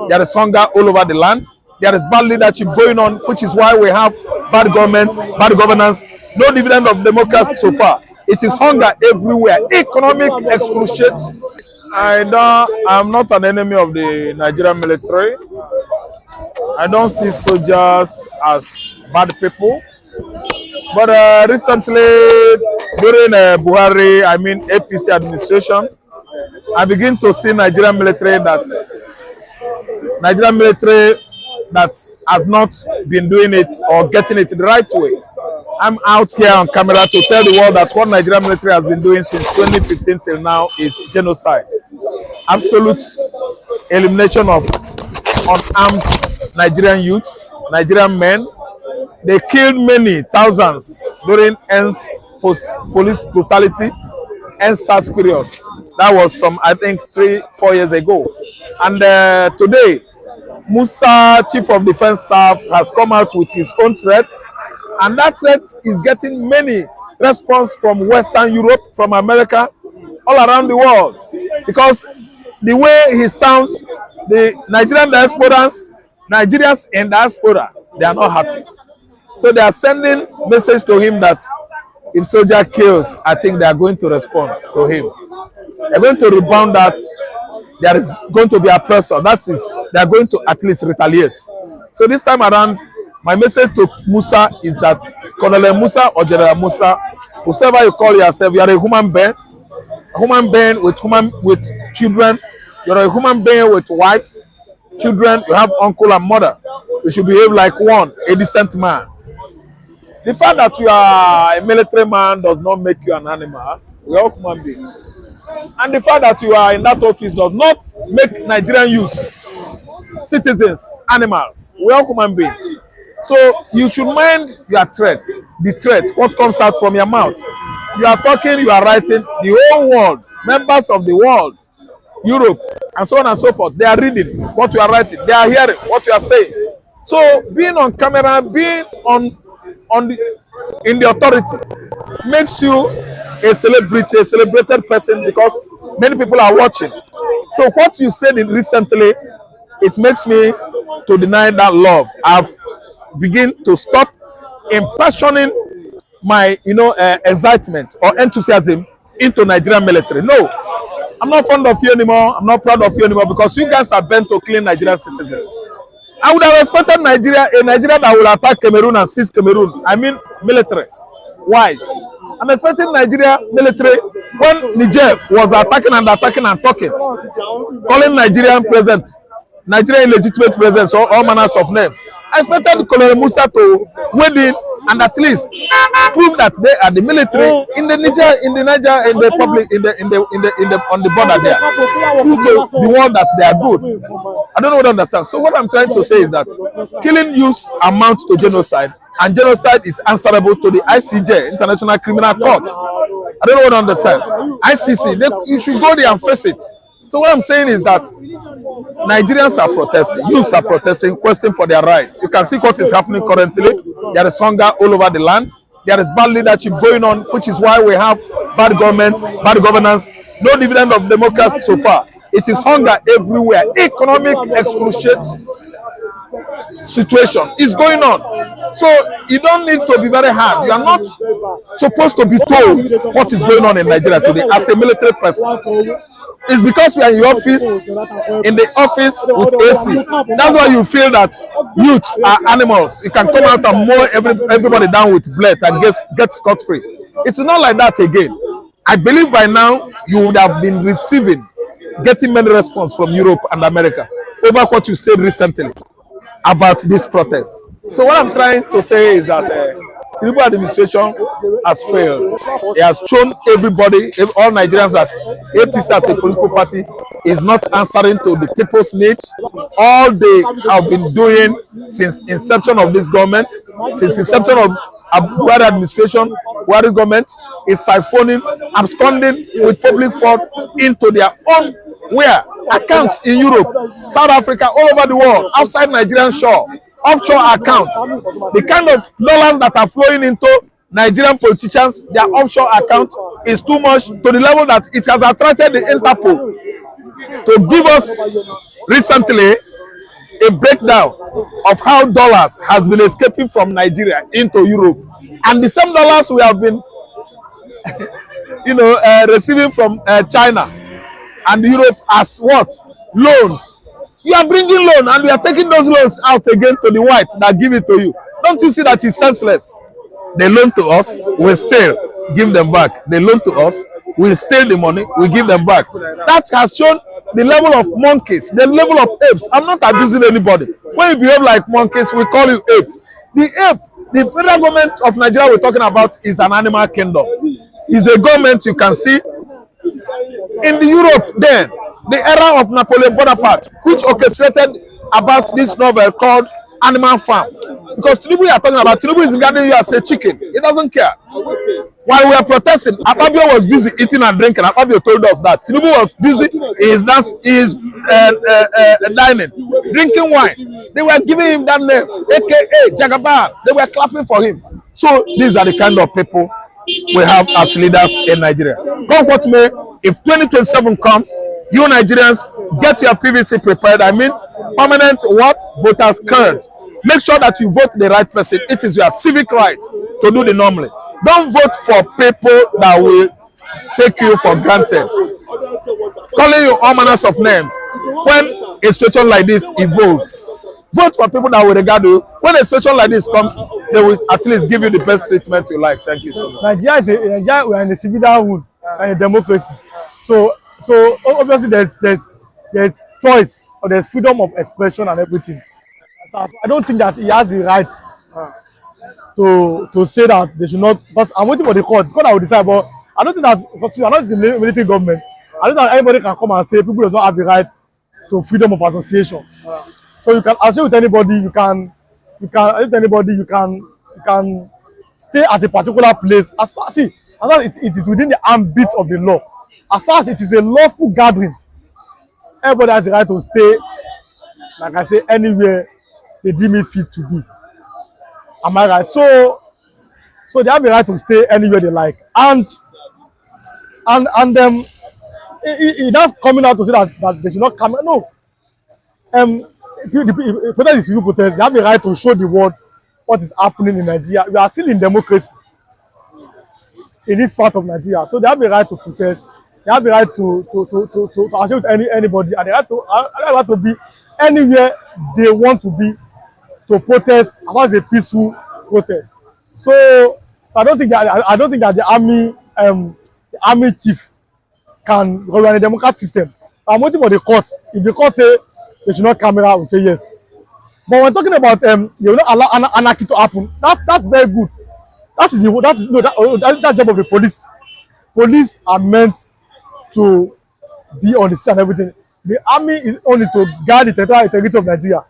There is hunger all over the land. There is bad leadership going on, which is why we have bad government, bad governance, no dividend of democracy so far. It is hunger everywhere, economic excruciation. I'm not an enemy of the Nigerian military. I don't see soldiers as bad people. But recently, during Buhari, APC administration, I begin to see Nigerian military that has not been doing it or getting it the right way. I'm out here on camera to tell the world that what Nigerian military has been doing since 2015 till now is genocide. Absolute elimination of unarmed Nigerian youths, Nigerian men. They killed many thousands during police brutality and SARS period. That was I think 3-4 years ago. And today, Musa, Chief of Defense Staff, has come out with his own threat. And that threat is getting many response from Western Europe, from America, all around the world. Because the way he sounds, the Nigerian diasporans, Nigerians in diaspora, they are not happy. So they are sending message to him that if soldier kills, I think they are going to respond to him. They're going to rebound that there is going to be a pressure. That is, they are going to at least retaliate. So this time around, my message to Musa is that Colonel Musa or General Musa, whoever you call yourself, you are a human being with children. You are a human being with wife, children. You have uncle and mother. You should behave like one, a decent man. The fact that you are a military man does not make you an animal. We are all human beings. And the fact that you are in that office does not make Nigerian youth, citizens, animals. We are all human beings. So you should mind your threat, the threat, what comes out from your mouth. You are talking, you are writing, the whole world, members of the world, Europe, and so on and so forth, they are reading what you are writing. They are hearing what you are saying. So being on camera, being in the authority makes you a celebrity, a celebrated person because many people are watching. So what you said recently, it makes me to deny that love. I've begin to stop impassioning my excitement or enthusiasm into Nigerian military. No, I'm not fond of you anymore. I'm not proud of you anymore because you guys are bent to clean Nigerian citizens. I would have expected a Nigeria that will attack Cameroon and seize Cameroon. I mean military wise. I'm expecting Nigeria military when Niger was attacking and talking, calling Nigerian president, Nigerian illegitimate presidents, or all manners of names. I expected Colonel Musa to wade in and at least prove that they are the military in the public, on the border there. Prove to the world that they are good. I don't know what to understand. So what I'm trying to say is that killing youths amounts to genocide, and genocide is answerable to the ICJ, International Criminal Court. I don't know what to understand. ICC, you should go there and face it. So what I'm saying is that Nigerians are protesting, youths are protesting, questioning for their rights. You can see what is happening currently. There is hunger all over the land. There is bad leadership going on, which is why we have bad government, bad governance, no dividend of democracy so far. It is hunger everywhere. Economic excruciation situation is going on. So you don't need to be very hard. You are not supposed to be told what is going on in Nigeria today as a military person. It's because we are in the office with AC. That's why you feel that youths are animals. You can come out and mow everybody down with blood and get scot-free. It's not like that again. I believe by now you would have been getting many response from Europe and America over what you said recently about this protest. So what I'm trying to say is that Tinubu administration has failed. It has shown everybody, all Nigerians, that APC as a political party is not answering to the people's needs. All they have been doing since inception of this government, since inception of Buhari administration, Buhari government, is siphoning, absconding with public fund into their own accounts in Europe, South Africa, all over the world, outside Nigerian shore. Offshore account, the kind of dollars that are flowing into Nigerian politicians, their offshore account is too much, to the level that it has attracted the Interpol to give us recently a breakdown of how dollars has been escaping from Nigeria into Europe, and the same dollars we have been, receiving from China and Europe as what? Loans. You are bringing loan and we are taking those loans out again to the white that give it to you. Don't you see that it's senseless? They loan to us, we still give them back. They loan to us, we steal the money, we give them back. That has shown the level of monkeys, the level of apes. I'm not abusing anybody. When you behave like monkeys, we call you ape. The ape, the federal government of Nigeria we're talking about is an animal kingdom. It's a government you can see in the Europe then, the era of Napoleon Bonaparte, which orchestrated about this novel called Animal Farm. Because Tinubu you are talking about, Tinubu is regarding you as a chicken. He doesn't care. While we are protesting, Akpabio was busy eating and drinking. Akpabio told us that. Tinubu was busy in his dining, drinking wine. They were giving him that name, aka Jagaban. They were clapping for him. So these are the kind of people we have as leaders in Nigeria. Come what may, if 2027 comes, you Nigerians get your PVC prepared. I mean, permanent what? Voters card. Make sure that you vote the right person. It is your civic right to do the normally. Don't vote for people that will take you for granted, calling you all manners of names. When a situation like this evolves, vote for people that will regard you. When a situation like this comes, they will at least give you the best treatment you like. Thank you so much. Nigeria, we are in a civilian and a democracy. So obviously there's choice or there's freedom of expression and everything. So I don't think that he has the right to say that they should not. Because I'm waiting for the court. The court that will decide. But I don't think that, because we are not the military government, I don't think that anybody can come and say people do not have the right to freedom of association. So you can associate with anybody. You can stay at a particular place as far as it is within the ambit of the law. As far as it is a lawful gathering, everybody has the right to stay, like I say, anywhere they deem it fit to be. Am I right? So they have the right to stay anywhere they like. And that's coming out to say that they should not come. No. The protest is people protest. They have the right to show the world what is happening in Nigeria. We are still in democracy in this part of Nigeria. So they have the right to protest. They have the right to associate with anybody, and they have to be anywhere they want to be to protest as long as a peaceful protest. So I don't think that the army chief can run a democratic system. I'm waiting for the court. If the court say they should not come out, we say yes. But when talking about you will not allow anarchy to happen, that's very good. That's the job of the police. Police are meant to be on the scene and everything. The army is only to guard the territorial integrity of Nigeria.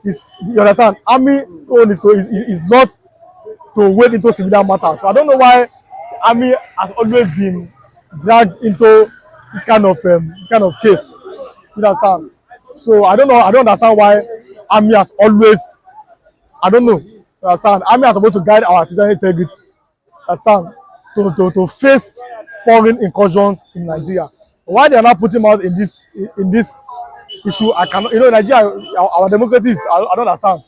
You understand? Army only is not to wade into civilian matters. So I don't know why the army has always been dragged into this kind of case. You understand? So I don't understand why army has always, I don't know. You understand? Army is supposed to guide our territorial integrity. Understand? To face foreign incursions in Nigeria. Why they are not putting out in this issue, I cannot. Nigeria, our democracy is, I don't understand.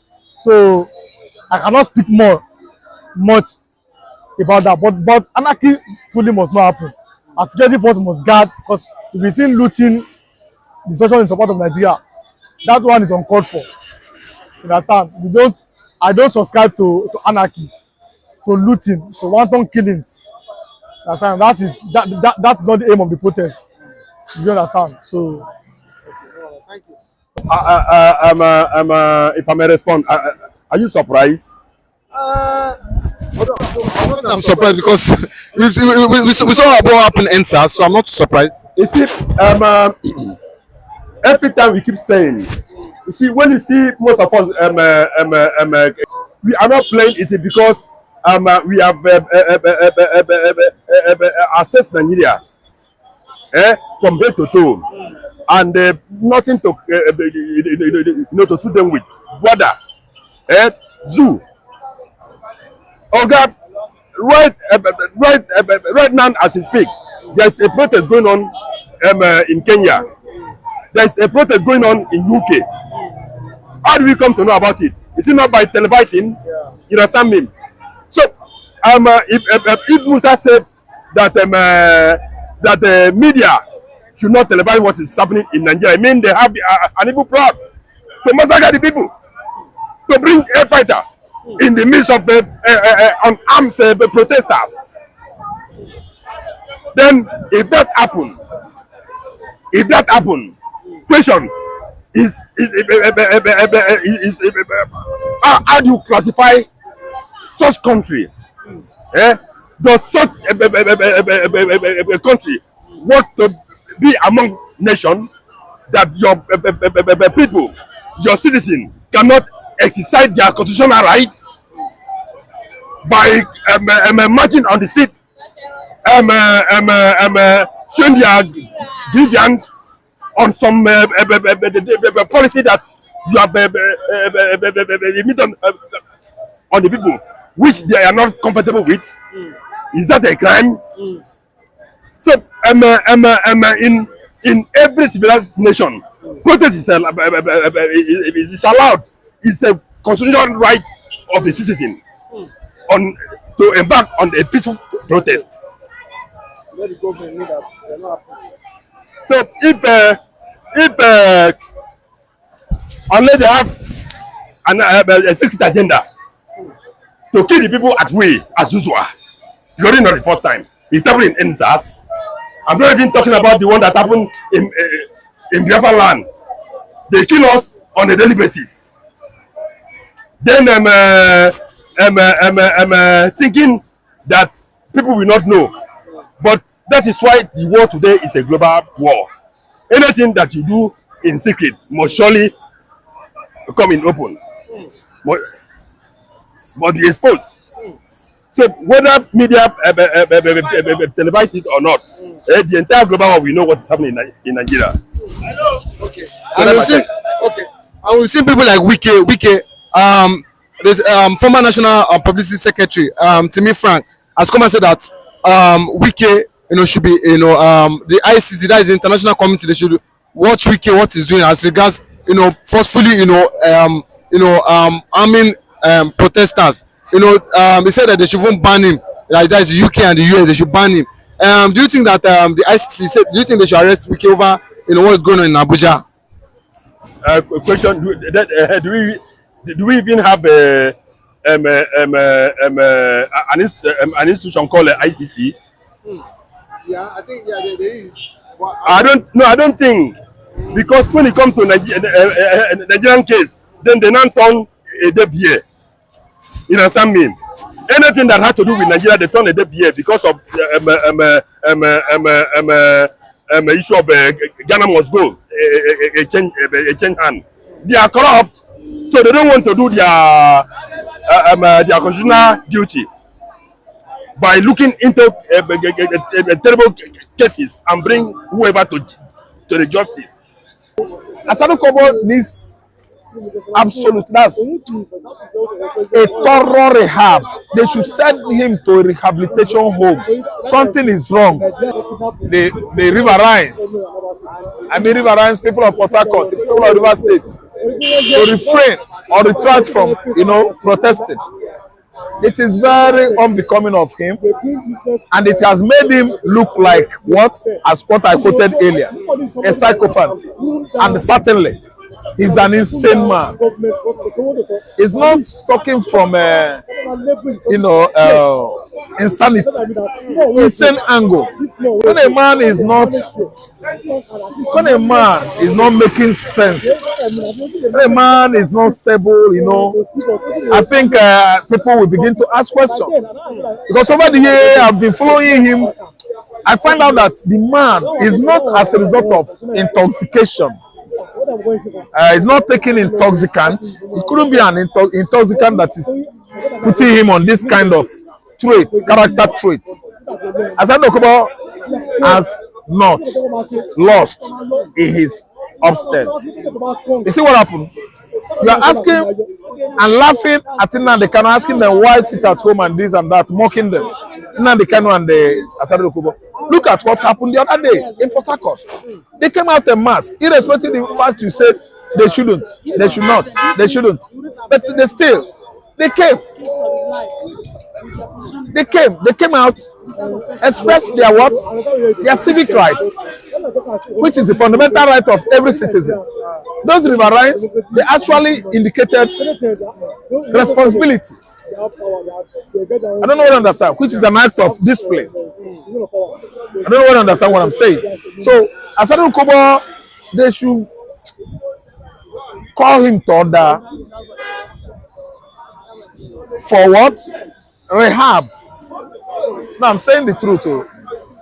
So I cannot speak much about that. But anarchy fully must not happen. Our security force must guard, because if we see looting, the situation in support of Nigeria, that one is uncalled for. You understand? I don't subscribe to anarchy, to looting, to wanton killings. You understand? That's not the aim of the protest. You understand? So thank you. If I may respond, are you surprised? I'm surprised because we saw what happened enter, so I'm not surprised. You see, every time we keep saying, you see, when you see most of us, we are not playing it because we have assessed Nigeria from head to toe, and nothing to to suit them with. Border, zoo. Okay, right now as we speak, there's a protest going on in Kenya. there's a protest going on in UK. How do we come to know about it? Is it not by televising? Yeah. You understand me? So, if Musa said that that media should not televise what is happening in Nigeria, I mean they have an evil plot to massacre the people, to bring a fighter in the midst of unarmed protesters. Then, if that happen, question is how do you classify such country? Does such a country want to be among nations that your people, your citizens, cannot exercise their constitutional rights by marching on the seat, showing their grievance on some policy that you have on the people, which they are not comfortable with? Is that a crime? So, in every civilized nation, protest is allowed. It's a constitutional right of the citizen to embark on a peaceful protest. So, if unless they have a secret agenda to kill the people at will as usual, you're not the first time. It's happening in NSAS. I'm not even talking about the one that happened in Biafra land. They kill us on a daily basis. Then thinking that people will not know. But that is why the war today is a global war. Anything that you do in secret must surely come in open. But be exposed. So whether media televise it or not, the entire global world will know what is happening in Nigeria. Okay. And we've seen people like Wike, there's former National Publicity Secretary, Timmy Frank, has come and said that Wike, should be, the ICT, that is the international community, they should watch Wike what he's doing as regards, forcefully, arming protesters. He said that they should even ban him. Like that is the UK and the US, they should ban him. Do you think that the ICC said? Do you think they should arrest Wike over what is going on in Abuja? Question: Do we even have an institution called ICC? Yeah, I think there is. Well, I don't think, because when it comes to Nigerian case, then they now turn a deaf ear. You understand me? Anything that has to do with Nigeria, they turn a deaf ear because of issue of Ghana must go, a change hand. They are corrupt, so they don't want to do their constitutional duty by looking into terrible cases and bring whoever to the justice. Dokubo needs that's a thorough rehab. They should send him to a rehabilitation home. Something is wrong. The riverines, riverines, people of Port Harcourt, people of River State, to refrain or retract from, protesting. It is very unbecoming of him, and it has made him look like what I quoted earlier, a psychopath. And certainly, he's an insane man. He's not talking from, insanity, insane angle. When a man is not making sense, when a man is not stable, I think people will begin to ask questions. Because over the year I've been following him, I find out that the man is not as a result of intoxication. He's not taking intoxicants. It couldn't be an intoxicant that is putting him on this kind of character trait. As I Dokubo has not lost in his upstairs. You see what happened? You are asking and laughing at Nnamdi asking them why sit at home and this and that, mocking them. Nnamdi and the Asado Dokubo. Look at what happened the other day in Port Harcourt. They came out en masse, irrespective of the fact you said they shouldn't, they should not, they shouldn't. But they came. They came out, expressed their what? Their civic rights, which is the fundamental right of every citizen. Those riverines, they actually indicated responsibilities. I don't know what I understand, which is an act of display. I don't know what I understand what I'm saying. So, Asadu Dokubo, they should call him to order for what? Rehab. No, I'm saying the truth.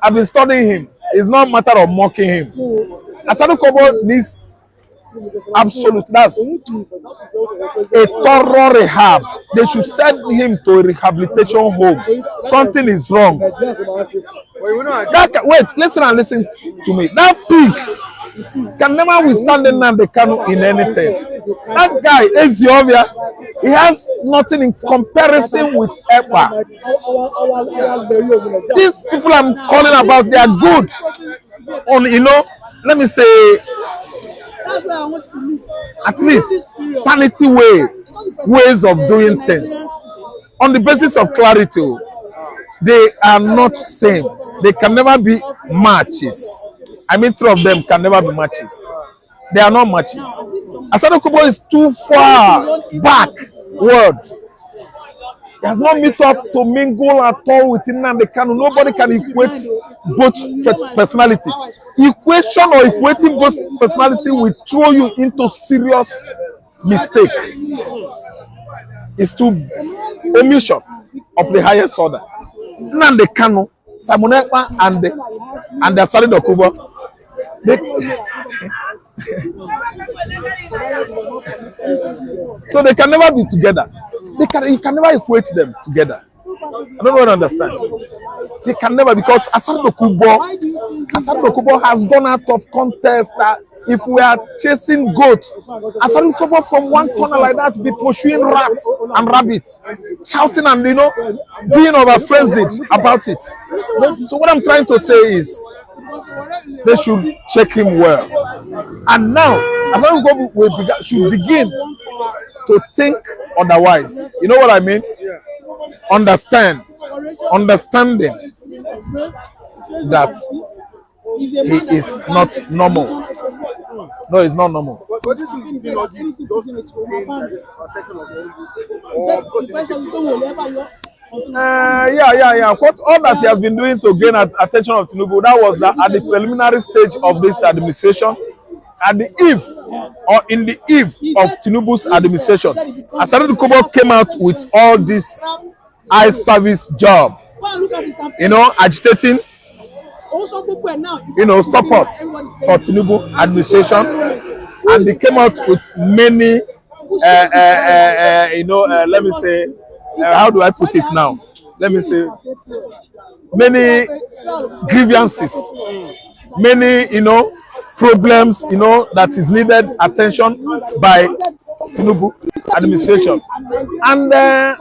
I've been studying him. It's not a matter of mocking him. Asadu Dokubo needs absolute. That's a thorough rehab. They should send him to a rehabilitation home. Something is wrong. Wait, listen and listen to me. That pig can never withstand the Kanu in anything. That guy, Eziovia, he has nothing in comparison with ekpa. These people I'm calling about, they are good on, let me say, at least sanity ways of doing things. On the basis of clarity, they are not same. They can never be matches. I mean, three of them can never be matches. They are not matches. Asadu Dokubo is too far backward. He has not met up to mingle at all with Nnamdi Kanu. Nobody can equate both personality. Equation or equating both personality will throw you into serious mistake. It's to omission of the highest order. Nnamdi Kanu, Simon Ekpa, and Asadu Dokubo. So they can never be together. You can never equate them together. I don't really understand. They can never, because Asadu Dokubo has gone out of contest. If we are chasing goats, Asadu Dokubo from one corner like that be pursuing rats and rabbits, shouting and being over frenzied about it. So what I'm trying to say is, they should check him well. And now, Asadu Dokubo should begin to think otherwise. You know what I mean? Understanding that he is not normal. No, he's not normal. What do you think is all these those things that is attention of yeah. What all that he has been doing to gain attention of Tinubu, that was at the preliminary stage of this administration. At the eve or in the eve of Tinubu's administration, Asadu Dokubo came out with all this eye service job, agitating, support for Tinubu administration, and they came out with many, let me say, how do I put it now? Let me say, many grievances, many, problems, that is needed attention by Tinubu administration. And at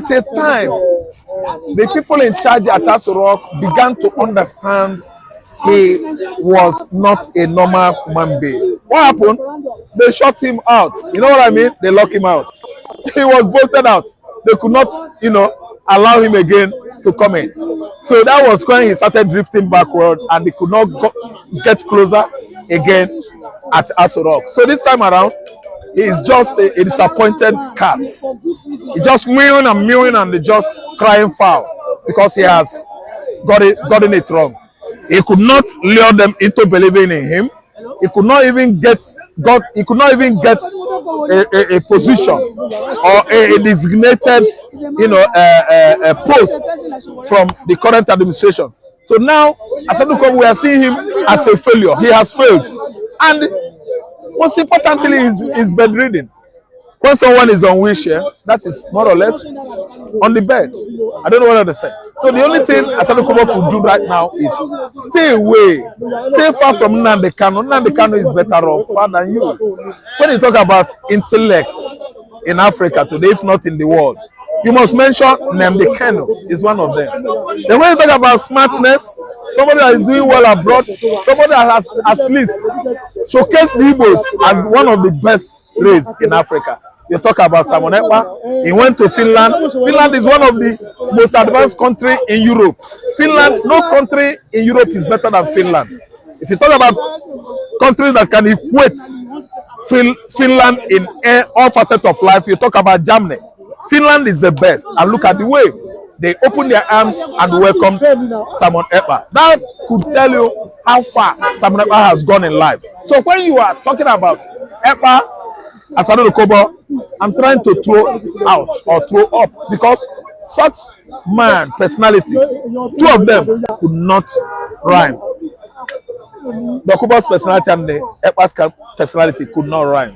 a time, the people in charge at Aso Rock began to understand he was not a normal human being. What happened? They shut him out. You know what I mean? They locked him out. He was bolted out. They could not, allow him again to come in. So that was when he started drifting backward, and he could not get closer again at Aso Rock. So this time around, he is just a disappointed cat. He just mewing and they just crying foul because he has gotten it wrong. He could not lure them into believing in him. He could not even get a position or a designated a post from the current administration. So now, Asadu Dokubo, we are seeing him as a failure. He has failed, and most importantly is bedridden. When someone is on wheelchair, that is more or less on the bed. I don't know what to say. So the only thing Asadu Dokubo could do right now is stay away, stay far from Nnamdi Kanu. Nnamdi Kanu is better off far than you. When you talk about intellects in Africa today, if not in the world, you must mention Nnamdi Kanu is one of them. Then when you talk about smartness, somebody that is doing well abroad, somebody that has at least showcased the Igbos as one of the best race in Africa. You talk about Simon Ekpa. He went to Finland. Finland is one of the most advanced country in Europe. Finland, no country in Europe is better than Finland. If you talk about countries that can equate Finland in all facets of life, you talk about Germany. Finland is the best. And look at the way they open their arms and welcome Simon Ekpa. That could tell you how far Simon Ekpa has gone in life. So when you are talking about Ekpa as Dokubo, I'm trying to throw out or throw up because such man personality, two of them could not rhyme. Dokubo's personality and the Ekpa's personality could not rhyme.